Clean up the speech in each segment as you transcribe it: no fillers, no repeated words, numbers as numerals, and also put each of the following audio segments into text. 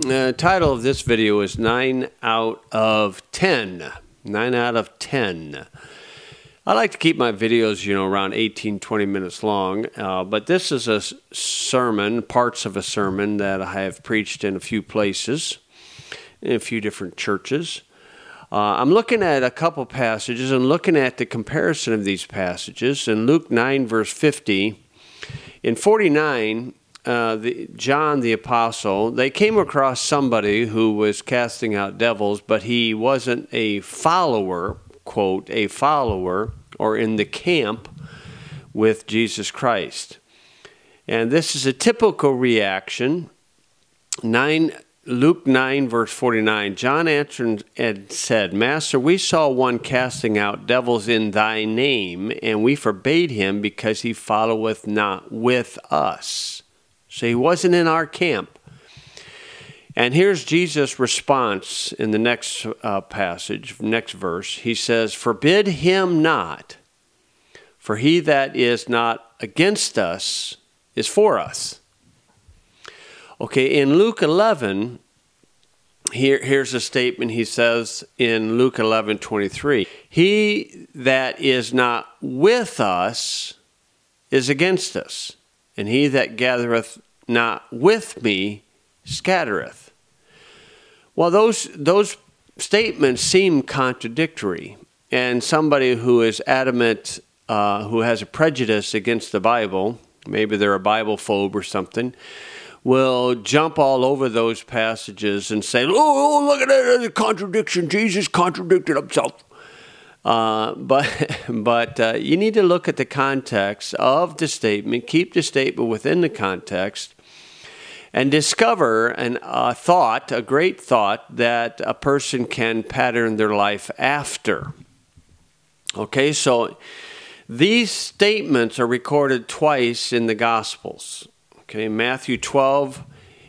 The title of this video is 9 out of 10. 9 out of 10. I like to keep my videos, around 18-20 minutes long, but this is a sermon, parts of a sermon that I have preached in a few places, in a few different churches. I'm looking at a couple passages and looking at the comparison of these passages. In Luke 9, verse 50, in 49, John the Apostle, they came across somebody who was casting out devils, but he wasn't a follower, quote, a follower, or in the camp with Jesus Christ. And this is a typical reaction. Luke 9, verse 49, John answered and said, Master, we saw one casting out devils in thy name, and we forbade him because he followeth not with us. So he wasn't in our camp. And here's Jesus' response in the next passage, next verse. He says, Forbid him not, for he that is not against us is for us. Okay, in Luke 11, here's a statement he says in Luke 11:23. He that is not with us is against us, and he that gathereth not with me scattereth. Well, those statements seem contradictory, and somebody who is adamant, who has a prejudice against the Bible, maybe they're a Bible phobe or something, will jump all over those passages and say, oh, look at that, there's a contradiction. Jesus contradicted himself. But you need to look at the context of the statement, keep the statement within the context, and discover a great thought that a person can pattern their life after. Okay, so these statements are recorded twice in the Gospels. Okay, Matthew 12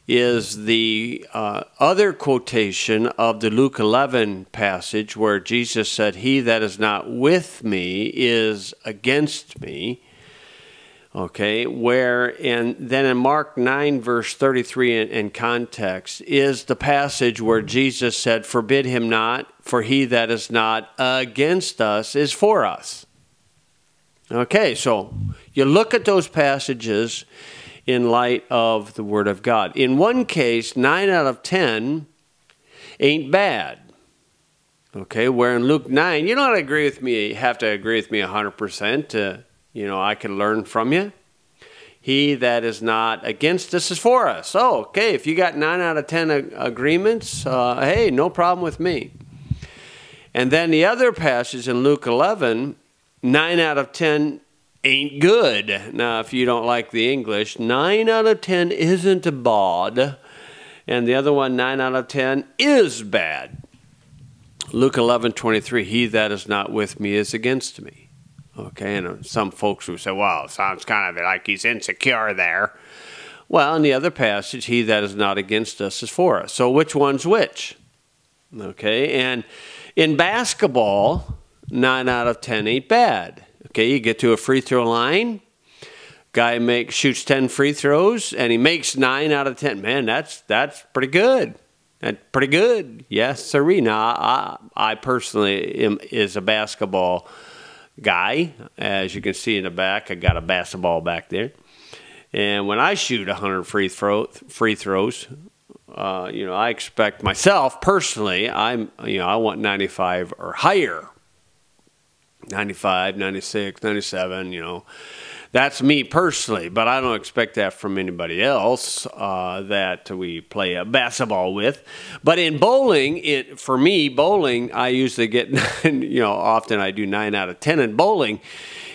is the other quotation of the Luke 11 passage where Jesus said, He that is not with me is against me. Okay, and then in Mark 9, verse 33 in context is the passage where Jesus said, Forbid him not, for he that is not against us is for us. Okay, so you look at those passages in light of the Word of God. In one case, 9 out of 10 ain't bad. Okay, where in Luke 9, you don't agree with me, you have to agree with me 100%. I can learn from you. He that is not against us is for us. Oh, okay, if you got 9 out of 10 agreements, hey, no problem with me. And then the other passage in Luke 11, 9 out of 10 ain't good. Now, if you don't like the English, 9 out of 10 isn't bad. And the other one, 9 out of 10, is bad. Luke 11:23, he that is not with me is against me. Okay, and some folks who say, well, it sounds kind of like he's insecure there. Well, in the other passage, he that is not against us is for us. So which one's which? Okay, and in basketball, 9 out of 10 ain't bad. Okay, you get to a free throw line, guy shoots 10 free throws, and he makes 9 out of 10. Man, that's pretty good. That's pretty good. Yes, sirree. Now, I personally is a basketball guy. As you can see in the back, I got a basketball back there. And when I shoot 100 free throws, I expect myself personally, I want 95 or higher. 95, 96, 97, That's me personally, but I don't expect that from anybody else that we play basketball with. But in bowling, for me, bowling, I usually get, often I do 9 out of 10 in bowling.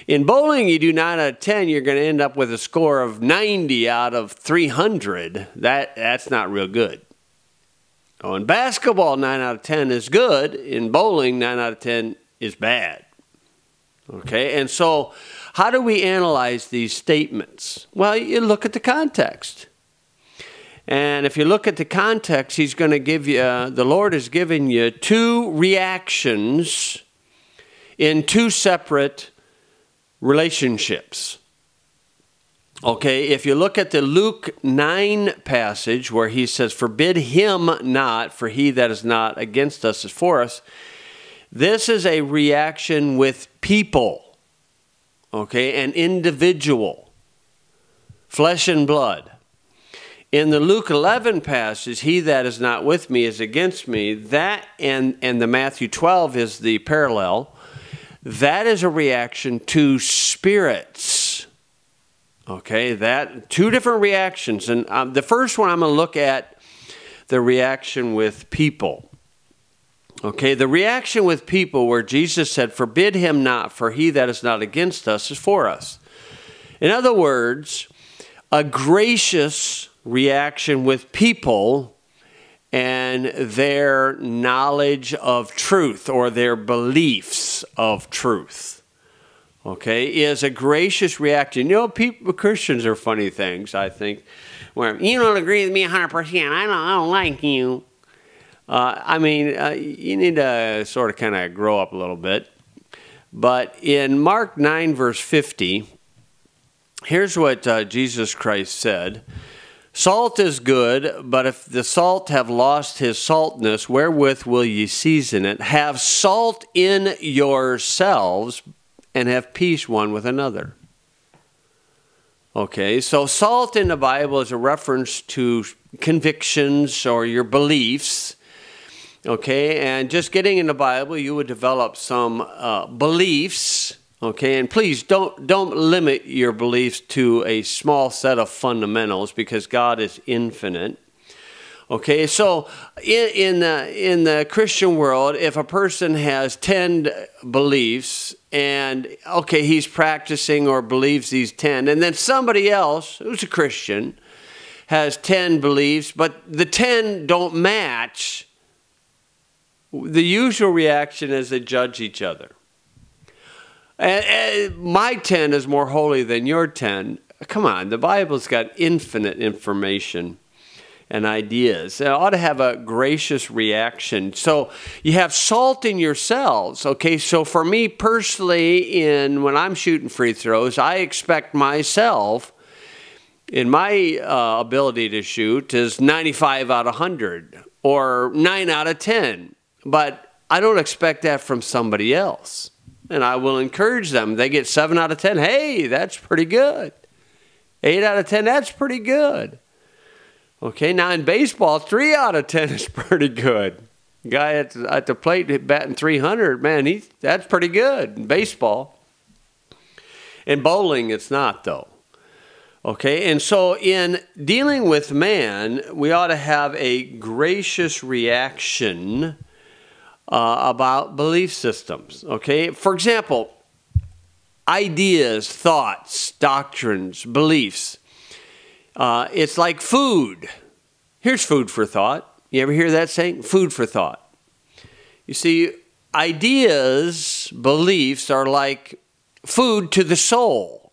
In bowling, you do 9 out of 10, you're going to end up with a score of 90 out of 300. That's not real good. Oh, in basketball, 9 out of 10 is good. In bowling, 9 out of 10 is bad. Okay, and so how do we analyze these statements? Well, you look at the context. And if you look at the context, he's going to give you, the Lord has given you two reactions in two separate relationships. Okay, if you look at the Luke 9 passage where he says, forbid him not, for he that is not against us is for us. This is a reaction with people, okay, an individual, flesh and blood. In the Luke 11 passage, he that is not with me is against me. That and the Matthew 12 is the parallel. That is a reaction to spirits. Okay, that two different reactions. And the first one, I'm going to look at the reaction with people. Okay, the reaction with people where Jesus said, forbid him not, for he that is not against us is for us. In other words, a gracious reaction with people and their knowledge of truth or their beliefs of truth. Okay, is a gracious reaction. You know, Christians are funny things, I think. Where you don't agree with me 100%, I don't like you. You need to sort of kind of grow up a little bit. But in Mark 9, verse 50, here's what Jesus Christ said. Salt is good, but if the salt have lost his saltness, wherewith will ye season it? Have salt in yourselves, and have peace one with another. Okay, so salt in the Bible is a reference to convictions or your beliefs. Okay, and just getting in the Bible, you would develop some beliefs. Okay, and please don't limit your beliefs to a small set of fundamentals because God is infinite. Okay, so in the Christian world, if a person has 10 beliefs and, okay, he's practicing or believes these 10, and then somebody else who's a Christian has 10 beliefs, but the 10 don't match, the usual reaction is they judge each other. And my 10 is more holy than your 10. Come on, the Bible's got infinite information and ideas. It ought to have a gracious reaction. So you have salt in yourselves. Okay, so for me personally, when I'm shooting free throws, I expect myself, in my ability to shoot, is 95 out of 100 or 9 out of 10. But I don't expect that from somebody else. And I will encourage them. They get 7 out of 10. Hey, that's pretty good. 8 out of 10, that's pretty good. Okay, now in baseball, 3 out of 10 is pretty good. Guy at the plate batting 300, man, that's pretty good in baseball. In bowling, it's not, though. Okay, and so in dealing with man, we ought to have a gracious reaction about belief systems. Okay, for example, ideas, thoughts, doctrines, beliefs. It's like food. Here's food for thought. You ever hear that saying? Food for thought. You see, ideas, beliefs are like food to the soul.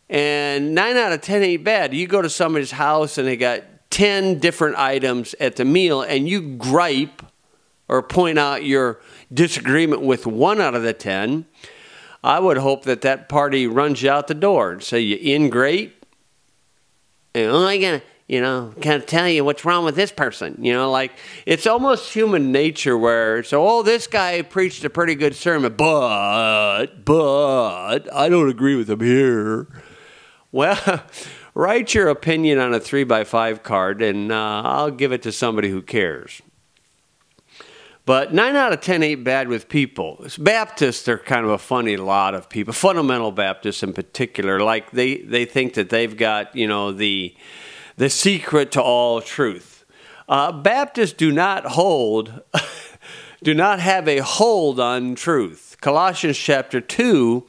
And 9 out of 10 ain't bad. You go to somebody's house and they got 10 different items at the meal and you gripe or point out your disagreement with 1 out of the 10, I would hope that that party runs you out the door and say, you in great? And I gotta, tell you what's wrong with this person. Like, it's almost human nature where, this guy preached a pretty good sermon, but I don't agree with him here. Well, write your opinion on a 3x5 card and I'll give it to somebody who cares. But 9 out of 10 ain't bad with people. Baptists are kind of a funny lot of people, fundamental Baptists in particular. Like they think that they've got, the secret to all truth. Baptists do not have a hold on truth. Colossians chapter 2,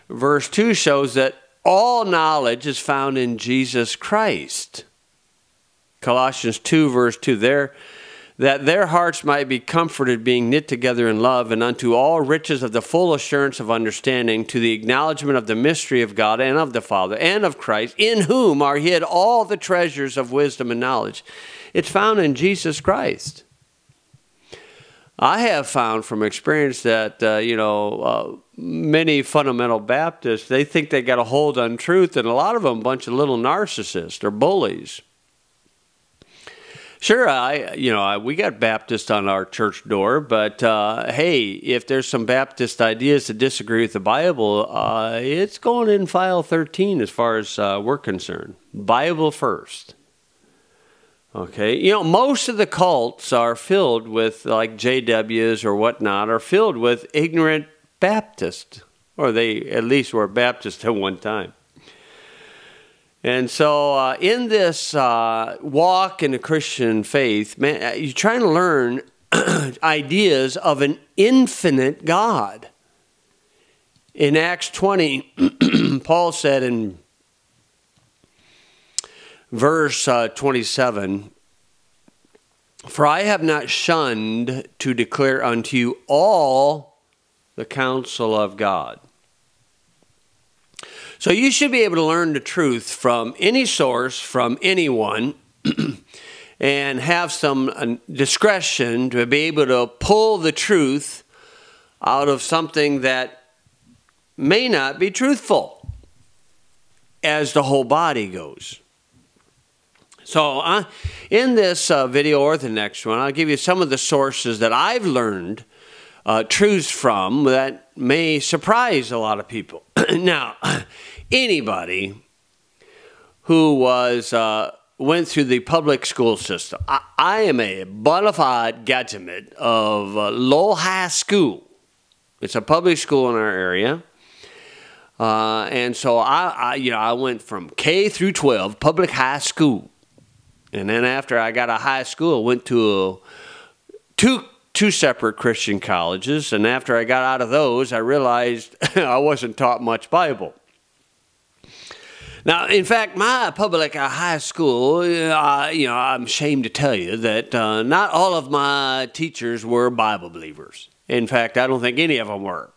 verse 2 shows that all knowledge is found in Jesus Christ. Colossians 2, verse 2, that their hearts might be comforted, being knit together in love, and unto all riches of the full assurance of understanding, to the acknowledgement of the mystery of God and of the Father and of Christ, in whom are hid all the treasures of wisdom and knowledge. It's found in Jesus Christ. I have found from experience that, many fundamental Baptists, they think they got a hold on truth, and a lot of them a bunch of little narcissists or bullies. Sure, we got Baptists on our church door, but hey, if there's some Baptist ideas that disagree with the Bible, it's going in file 13 as far as we're concerned. Bible first. Okay, most of the cults are filled with, like JWs or whatnot, are filled with ignorant Baptists, or they at least were Baptists at one time. And so in this walk in the Christian faith, man, you're trying to learn ideas of an infinite God. In Acts 20, Paul said in verse 27, "For I have not shunned to declare unto you all the counsel of God." So you should be able to learn the truth from any source, from anyone, and have some discretion to be able to pull the truth out of something that may not be truthful as the whole body goes. So in this video or the next one, I'll give you some of the sources that I've learned truths from that may surprise a lot of people. Now, anybody who went through the public school system, I am a bona fide graduate of Lowell High School. It's a public school in our area. And so I went from K through 12, public high school. And then after I got out of high school, I went to two separate Christian colleges. And after I got out of those, I realized I wasn't taught much Bible. Now, in fact, my public high school, I'm ashamed to tell you that not all of my teachers were Bible believers. In fact, I don't think any of them were.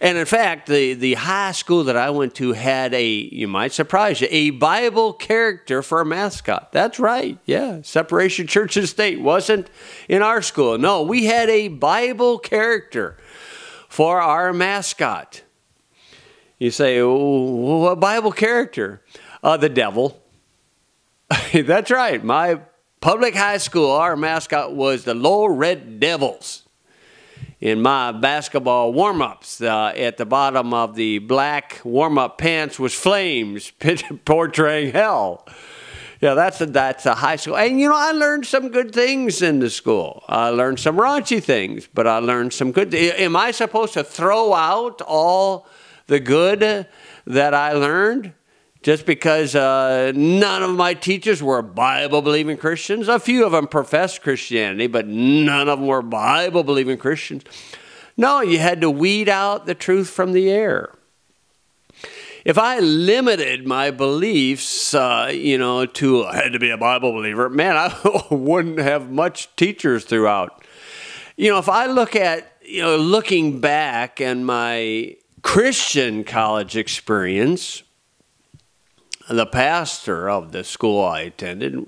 And in fact, the high school that I went to had you might surprise you, a Bible character for a mascot. That's right, yeah. Separation Church and State wasn't in our school. No, we had a Bible character for our mascot. You say, what Bible character? The devil. That's right. My public high school, our mascot was the Low Red Devils. In my basketball warm-ups, at the bottom of the black warm-up pants was flames portraying hell. Yeah, that's a high school. And, I learned some good things in the school. I learned some raunchy things, but I learned some good things. Am I supposed to throw out all the good that I learned just because none of my teachers were Bible-believing Christians? A few of them professed Christianity, but none of them were Bible-believing Christians. No, you had to weed out the truth from the air. If I limited my beliefs, I had to be a Bible believer, man, I wouldn't have much teachers throughout. If I look at, looking back in my Christian college experience, the pastor of the school I attended,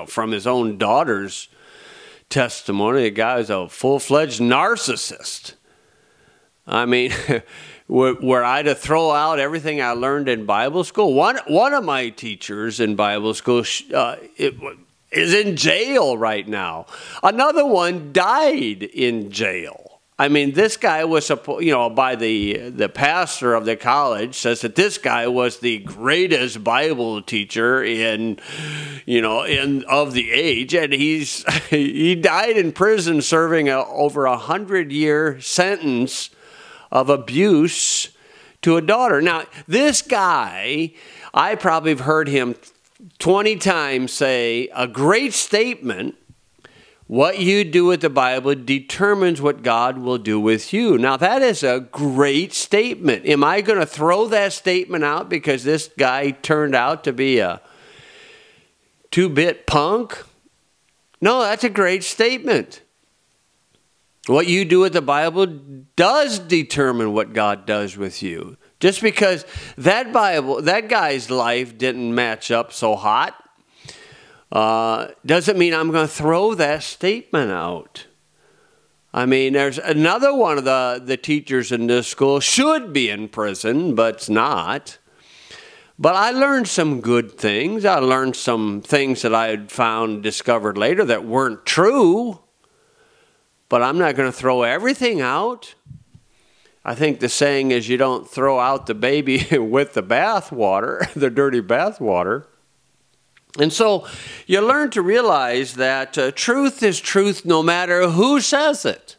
from his own daughter's testimony, the guy was a full-fledged narcissist. I mean, were I to throw out everything I learned in Bible school? One of my teachers in Bible school is in jail right now. Another one died in jail. I mean, this guy was, by the pastor of the college says that this guy was the greatest Bible teacher of the age, and he died in prison serving over 100-year sentence of abuse to a daughter. Now, this guy, I probably have heard him 20 times say a great statement. What you do with the Bible determines what God will do with you. Now, that is a great statement. Am I going to throw that statement out because this guy turned out to be a two-bit punk? No, that's a great statement. What you do with the Bible does determine what God does with you. Just because that guy's life didn't match up so hot, doesn't mean I'm going to throw that statement out. I mean, there's another one of the teachers in this school should be in prison, but it's not. But I learned some good things. I learned some things that I had discovered later that weren't true. But I'm not going to throw everything out. I think the saying is you don't throw out the baby with the bathwater, the dirty bathwater. And so you learn to realize that truth is truth no matter who says it.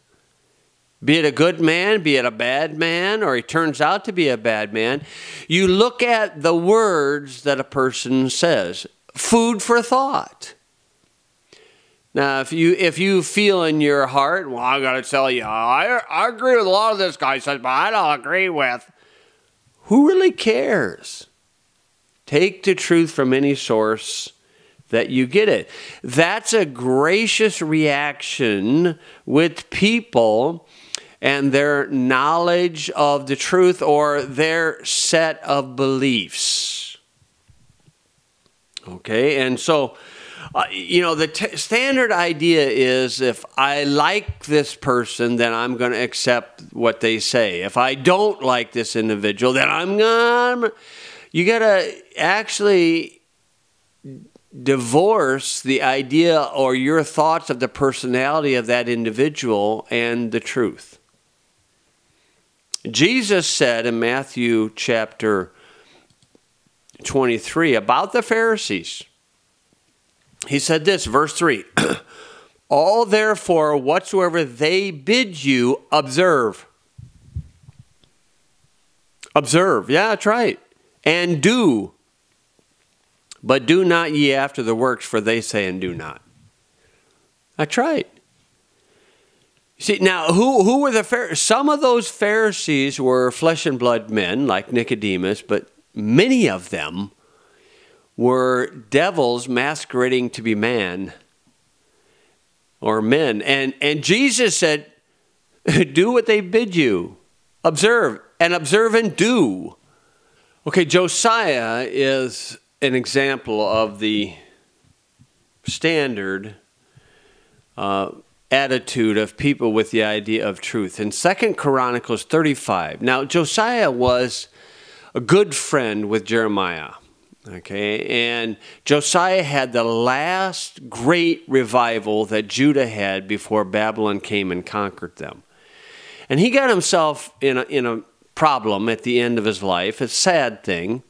Be it a good man, be it a bad man, or he turns out to be a bad man. You look at the words that a person says. Food for thought. Now, if you feel in your heart, well, I got to tell you, I agree with a lot of this guy says, but I don't agree with. Who really cares? Take the truth from any source that you get it. That's a gracious reaction with people and their knowledge of the truth or their set of beliefs. Okay, and so, the standard idea is if I like this person, then I'm going to accept what they say. If I don't like this individual, then you got to actually divorce the idea or your thoughts of the personality of that individual and the truth. Jesus said in Matthew chapter 23 about the Pharisees. He said this, verse 3, all therefore whatsoever they bid you, observe. Observe, yeah, that's right. And do. But do not ye after the works, for they say and do not. That's right. See, now, who were the Pharisees? Some of those Pharisees were flesh and blood men, like Nicodemus, but many of them were devils masquerading to be man or men. And Jesus said, do what they bid you. Observe, and do. Okay, Josiah is an example of the standard attitude of people with the idea of truth. In 2 Chronicles 35, now Josiah was a good friend with Jeremiah. Okay, and Josiah had the last great revival that Judah had before Babylon came and conquered them. And he got himself in a problem at the end of his life, a sad thing.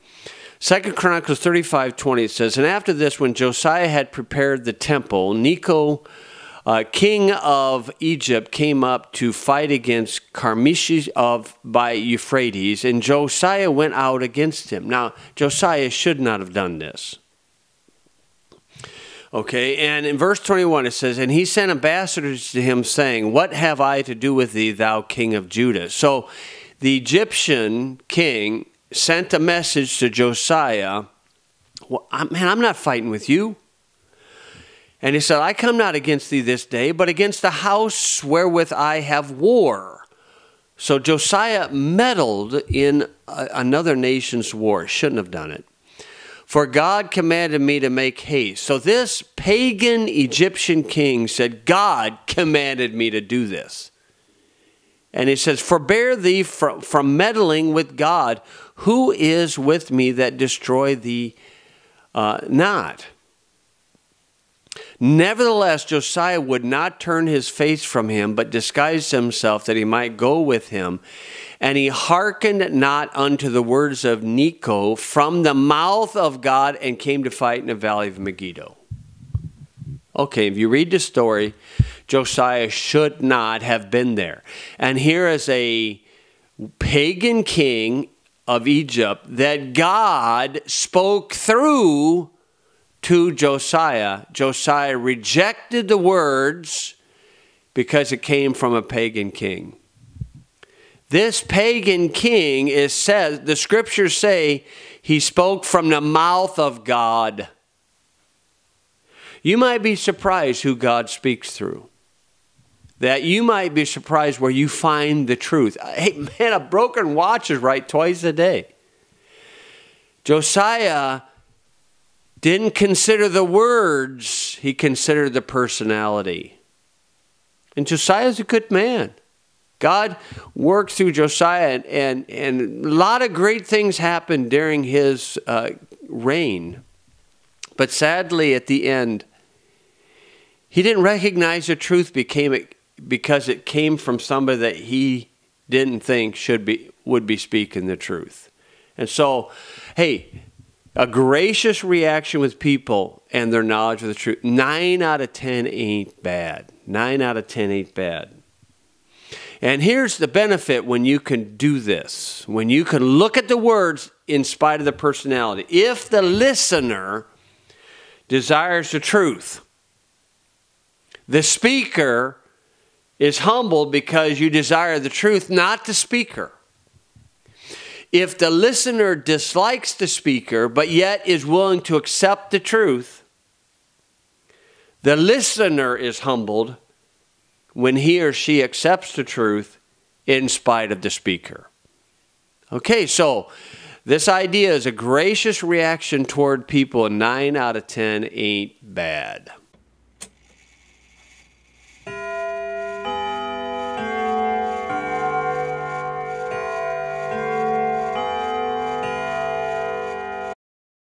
2 Chronicles 35:20 it says, and after this, when Josiah had prepared the temple, Necho, king of Egypt, came up to fight against Carchemish by Euphrates, and Josiah went out against him. Now, Josiah should not have done this. Okay, and in verse 21 it says, and he sent ambassadors to him, saying, what have I to do with thee, thou king of Judah? So the Egyptian king sent a message to Josiah, well, man, I'm not fighting with you. And he said, I come not against thee this day, but against the house wherewith I have war. So Josiah meddled in another nation's war. Shouldn't have done it. For God commanded me to make haste. So this pagan Egyptian king said, God commanded me to do this. And he says, forbear thee from meddling with God. Who is with me that destroy thee not? Nevertheless, Josiah would not turn his face from him, but disguised himself that he might go with him. And he hearkened not unto the words of Necho from the mouth of God, and came to fight in the valley of Megiddo. Okay, if you read the story, Josiah should not have been there. And here is a pagan king of Egypt that God spoke through to Josiah. Josiah rejected the words because it came from a pagan king. This pagan king is said, the scriptures say, he spoke from the mouth of God. You might be surprised who God speaks through. That you might be surprised where you find the truth. Hey, man, a broken watch is right twice a day. Josiah didn't consider the words, he considered the personality. And Josiah's a good man. God worked through Josiah, and a lot of great things happened during his reign. But sadly, at the end, he didn't recognize the truth because it came from somebody that he didn't think would be speaking the truth. And so, hey, a gracious reaction with people and their knowledge of the truth. 9 out of 10 ain't bad. 9 out of 10 ain't bad. And here's the benefit when you can do this. When you can look at the words in spite of the personality. If the listener desires the truth, the speaker is humbled because you desire the truth, not the speaker. If the listener dislikes the speaker, but yet is willing to accept the truth, the listener is humbled when he or she accepts the truth in spite of the speaker. Okay, so this idea is a gracious reaction toward people, and 9 out of 10 ain't bad.